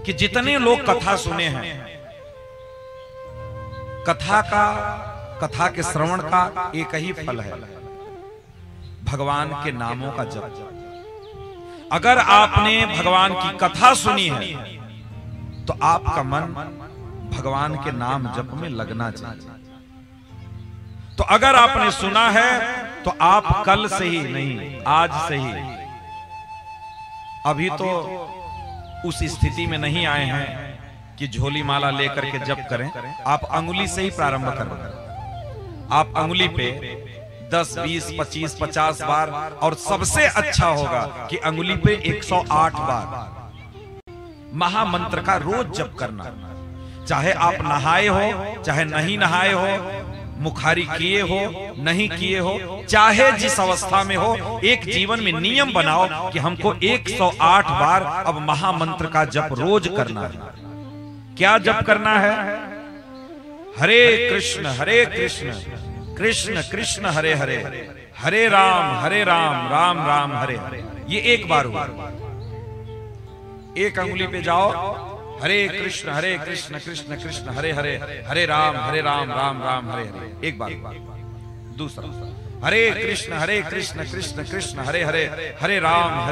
कि जितने लोग कथा सुने हैं, कथा के श्रवण का एक ही फल है, भगवान के नामों का जप। अगर आपने भगवान की कथा सुनी है तो आपका मन भगवान के नाम जप में लगना चाहिए। तो अगर आपने सुना है तो आप कल से ही नहीं, आज से ही, अभी तो उस स्थिति में नहीं आए हैं कि झोली माला लेकर के जप करें। आप अंगुली से ही प्रारंभ करें। आप अंगुली पे 10, 20, 25, 50 बार, और सबसे अच्छा होगा कि अंगुली पे 108 बार महामंत्र का रोज जप करना। चाहे आप नहाए हो, चाहे नहीं नहाए हो, मुखारी किए हो, नहीं किए हो, चाहे जिस अवस्था में हो, एक जीवन में नियम बनाओ कि हमको 108 बार अब महामंत्र का जप रोज करना है। क्या जप करना है? हरे कृष्ण कृष्ण कृष्ण हरे हरे, हरे राम राम राम हरे हरे। ये एक बार हुआ। एक अंगुली पे जाओ, हरे कृष्ण कृष्ण कृष्ण हरे हरे, हरे राम राम राम हरे हरे। एक बार। दूसरा, हरे कृष्ण कृष्ण कृष्ण हरे हरे, हरे राम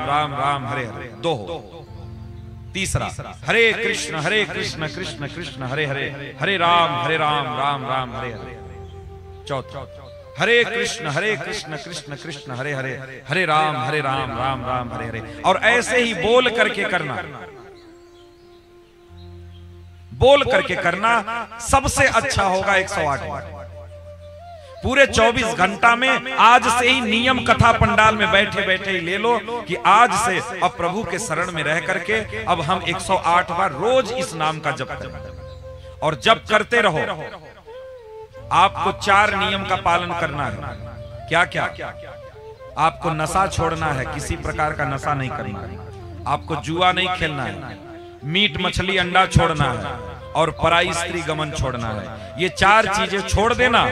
राम राम हरे हरे। दो हो। तीसरा, हरे कृष्ण कृष्ण कृष्ण हरे हरे, हरे राम राम राम हरे हरे। चौथा, हरे कृष्ण कृष्ण कृष्ण हरे हरे, हरे राम राम राम हरे हरे। और ऐसे ही बोल करके करना, बोल करके करना सबसे अच्छा होगा 108 बार। पूरे 24 घंटा में आज से ही नियम कथा पंडाल में बैठे बैठे ही ले लो कि आज से अब प्रभु के शरण में रह करके अब हम 108 बार रोज इस नाम का जप करें। और जप करते रहो। आपको 4 नियम का पालन करना है। क्या क्या? आपको नशा छोड़ना है, किसी प्रकार का नशा नहीं करना है। आपको जुआ नहीं खेलना है, मीट मछली अंडा छोड़ना है, और पराई स्त्री गमन छोड़ना है। ये 4 चीजें छोड़ देना,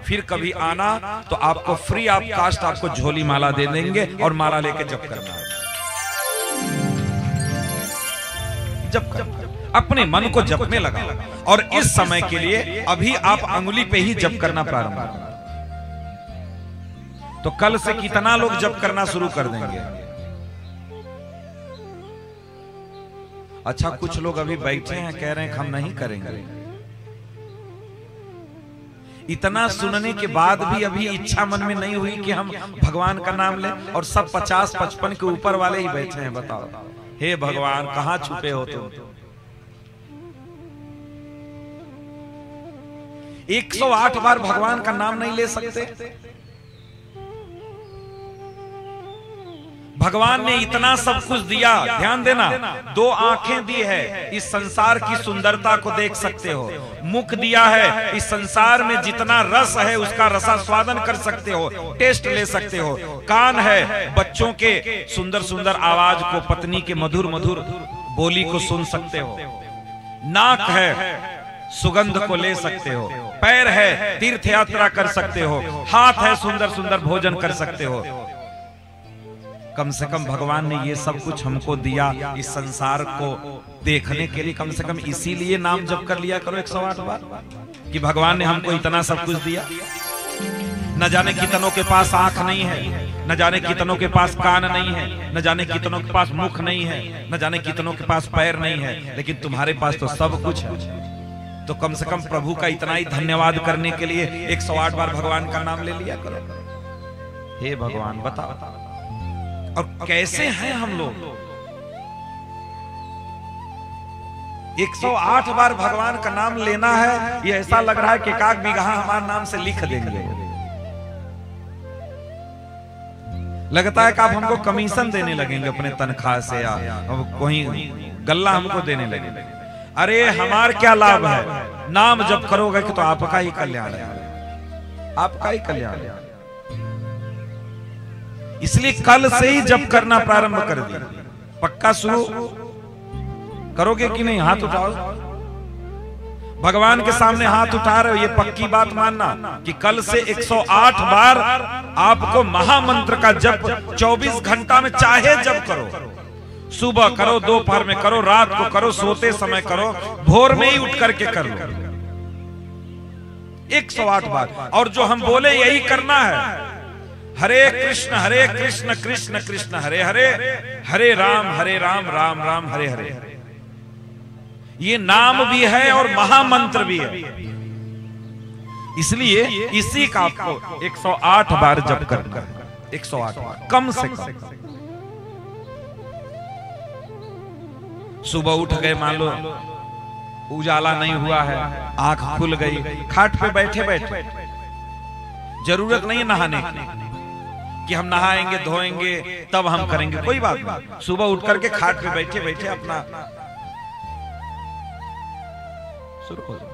फिर कभी आना तो आपको फ्री ऑफ कास्ट आपको झोली माला दे देंगे और माला लेके जप करना है। जप अपने मन को जप में लगा। और इस समय के लिए अभी आप अंगुली पे ही जप करना प्रारंभ करें। तो कल से कितना लोग जप करना शुरू कर देंगे? अच्छा, कुछ लोग अभी बैठे हैं, कह रहे हैं हम नहीं करेंगे। इतना सुनने के बाद भी अभी इच्छा मन में नहीं हुई कि हम भगवान का नाम लें, और सब 50-55 के ऊपर वाले ही बैठे हैं। बताओ, हे भगवान कहां छुपे हो तुम? 108 बार भगवान का नाम नहीं ले सकते? भगवान ने इतना सब कुछ दिया। ध्यान देना, 2 आंखें दी है, इस संसार की सुंदरता को देख सकते हो। मुख दिया है, इस संसार में जितना रस है उसका रसास्वादन कर सकते हो, टेस्ट ले सकते हो। कान है, बच्चों के सुंदर सुंदर आवाज को, पत्नी के मधुर मधुर बोली को सुन सकते हो। नाक है, सुगंध को ले सकते हो। पैर है, तीर्थ यात्रा कर सकते हो। हाथ है, सुंदर सुंदर भोजन कर सकते हो। कम से कम भगवान ने ये सब कुछ हमको दिया इस संसार को देखने के लिए। कम से कम इसीलिए नाम जप कर लिया करो 108 बार कि भगवान ने हमको इतना सब कुछ दिया। न जाने कितनों के पास आंख नहीं है, न जाने कितनों के पास कान नहीं है, न जाने कितनों के पास मुख नहीं है, न जाने कितनों के पास पैर नहीं है, लेकिन तुम्हारे पास तो सब कुछ है। तो कम से कम प्रभु का इतना ही धन्यवाद करने के लिए 108 बार भगवान का नाम ले लिया करो। हे भगवान बताओ, और कैसे हैं हम लोग? 108 बार भगवान का नाम लेना है, ये ऐसा लग रहा है कि एकाक बिगहा हमारे नाम से लिख देंगे। लगता है कि आप हमको कमीशन देने लगेंगे अपने तनख्वाह से, या कोई गल्ला हमको देने लगेंगे। अरे हमार क्या लाभ है? नाम जब करोगे कि तो आपका ही कल्याण है, आपका ही कल्याण है। इसलिए कल से ही जप करना प्रारंभ कर दिया। पक्का शुरू करोगे कि नहीं? हाथ उठाओ। भगवान के सामने हाथ उठा रहे हो, ये पक्की बात मानना कि कल से 108 बार आपको महामंत्र का जप 24 घंटा में चाहे जप करो। सुबह करो, दोपहर में करो, रात को करो, सोते समय करो, भोर में ही उठ करके कर लो। 108 बार। और जो हम बोले यही करना है। हरे कृष्ण कृष्ण कृष्ण हरे हरे, हरे राम राम राम हरे हरे। ये नाम भी है और महामंत्र भी है। इसलिए इसी का आपको 108 बार जप करना है। 108 बार कम से कम। सुबह उठ गए, मान लो उजाला नहीं हुआ है, आंख खुल गई, खाट पे बैठे बैठे, जरूरत नहीं नहाने की कि हम नहाएंगे धोएंगे तब हम करेंगे, कोई बात नहीं। सुबह उठ करके खाट पे बैठे बैठे अपना शुरू हो जाए।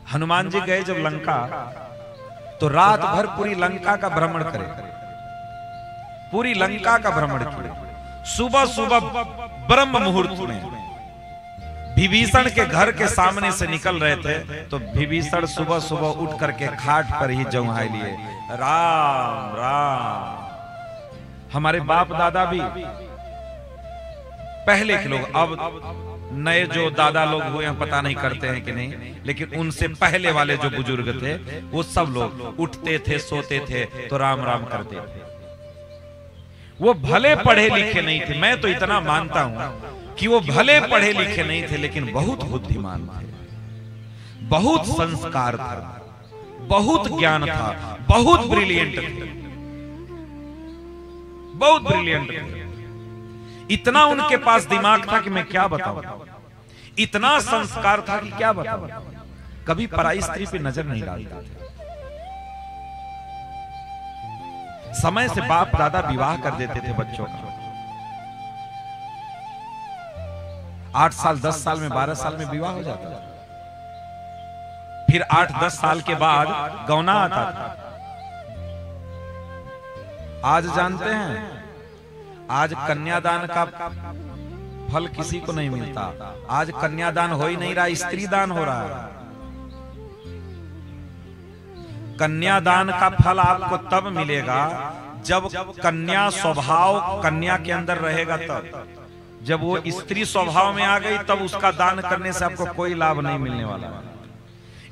हनुमान जी गए जब लंका, तो रात भर पूरी लंका का भ्रमण करे, पूरी लंका का भ्रमण किए। सुबह सुबह ब्रह्म मुहूर्त में विभीषण के घर के सामने से निकल रहे थे, तो विभीषण सुबह सुबह उठ करके खाट पर ही जौहाई लिए, राम राम। हमारे बाप दादा भी पहले के लोग, अब नए जो दादा लोग हुए हैं पता नहीं करते हैं कि नहीं, लेकिन उनसे पहले वाले जो बुजुर्ग थे वो सब लोग उठते थे, सोते थे तो राम राम करते थे। वो भले पढ़े लिखे नहीं थे, मैं तो इतना मानता हूं कि वो भले पढ़े लिखे नहीं थे, लेकिन बहुत बुद्धिमान थे, बहुत संस्कार था, बहुत ज्ञान था, बहुत ब्रिलियंट थे, बहुत ब्रिलियंट थे। इतना उनके पास दिमाग था कि मैं क्या बताऊं, इतना संस्कार था कि क्या बताऊं। कभी पराई स्त्री पे नजर नहीं डालते थे। समय से बाप दादा विवाह कर देते थे बच्चों का। 8 साल 10 साल में 12 साल में विवाह हो जाता था। फिर 8-10 साल के बाद गौना आता था। आज जानते हैं, आज कन्यादान का फल किसी को नहीं मिलता। आज कन्यादान हो ही नहीं रहा, स्त्री दान हो रहा है। कन्यादान का फल आपको तब मिलेगा जब कन्या स्वभाव कन्या के अंदर रहेगा। तब जब वो स्त्री स्वभाव में आ गई तब उसका दान करने से आपको कोई लाभ नहीं मिलने वाला।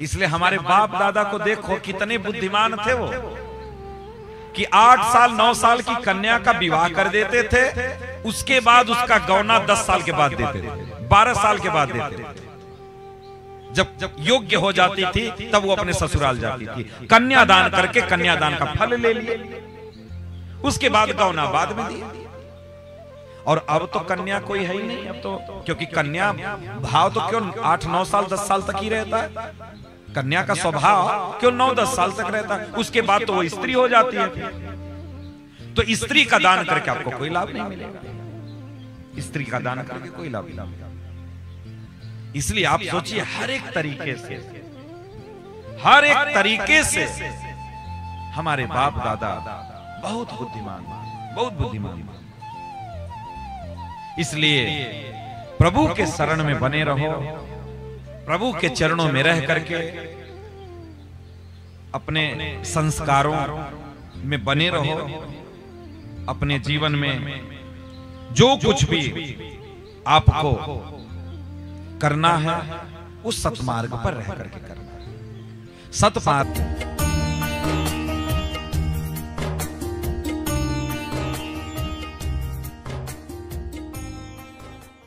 इसलिए हमारे बाप दादा को देखो कितने बुद्धिमान थे वो, कि 8 साल 9 साल की कन्या का विवाह कर देते थे, उसके बाद उसका गौना 10 साल के बाद देते थे, 12 साल के बाद देते थे। जब योग्य हो जाती थी तब वो अपने ससुराल जाती थी, कन्यादान करके कन्यादान का फल ले लिए, उसके बाद गौना बाद में दिया। और अब तो कन्या कोई है ही नहीं, अब तो, क्योंकि कन्या भाव तो क्यों 8-9 साल 10 साल तक ही रहता है, कन्या का स्वभाव क्यों 9-10 साल तक रहता है, उसके बाद तो वो स्त्री हो जाती है। तो स्त्री का दान करके आपको कोई लाभ नहीं मिलेगा, स्त्री का दान करके कोई लाभ नहीं। इसलिए आप सोचिए, हर एक तरीके से हमारे बाप दादा बहुत बुद्धिमान, बहुत बुद्धिमान। इसलिए प्रभु के शरण में बने रहो, प्रभु के चरणों में रह करके अपने संस्कारों में बने रहो। अपने जीवन में जो कुछ भी आपको करना है उस सतमार्ग पर रह करके करना है। सतमार्ग